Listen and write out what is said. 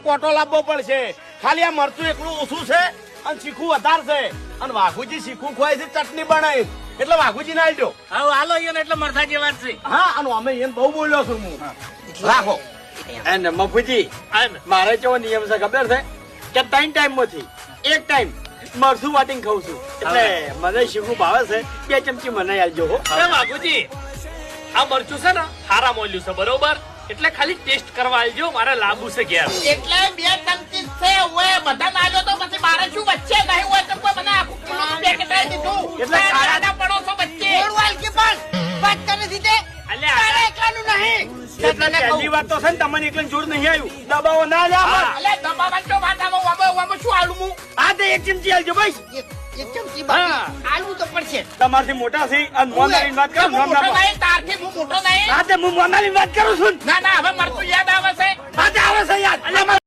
કોટો લાવવો પડશે. ખાલી આ મરચું એકલું ઓછું છે અને શીખું વધારે છે અને વાઘુજી શીખું ખોય છે ચટણી બનાવી એટલે વાઘુજી ના આલજો. હવે હાલો ઈયોને એટલે મરથા જેવા જ છે. હા અને અમે એને બહુ બોલ્યો છું હું. રાખો. અને મફુજી મારે કેવો નિયમ છે ખબર છે કે 3 ટાઈમ માંથી એક ટાઈમ મરસું વાટીને ખાઉં છું એટલે મને શીખું ભાવે છે 2 ચમચી મને આલજો હો. અરે વાઘુજી આ મરચું છે ને હારા મોલ્યું છે બરોબર એટલે ખાલી ટેસ્ટ કરવા આવજો મારે લાંબુ છે ઘેર. એટલે 2 ચમચી છે ઓય બધા નાજો તો પછી મારે શું વચ્ચે નહીં હોય તો કોઈ મને આખું કિલો નું પેકેટ આપી દીધું એટલે ખાડા પડો છો વચ્ચે ઓળવાલ કે પણ વાત કરે દીધે તારે એકલાનું નહીં એટલે પહેલી વાત તો છે ને તમને એકલા જોર નહીં આવ્યું દબાવો ના લ્યા અલે દબાવન તો વાતામાં શું આલું હું આ તો 1 ચમચી આલજો ભાઈ. એક ચમચી બાકી આલુ તો પડશે તમારથી મોટા છે અને મોનાની વાત કરો હું મોટો નહીં તારથી હું મોટો નહીં હા તે હું મોનાની વાત કરું છું ના ના હવે મરતું યાદ આવે છે હા તે આવે છે યાદ.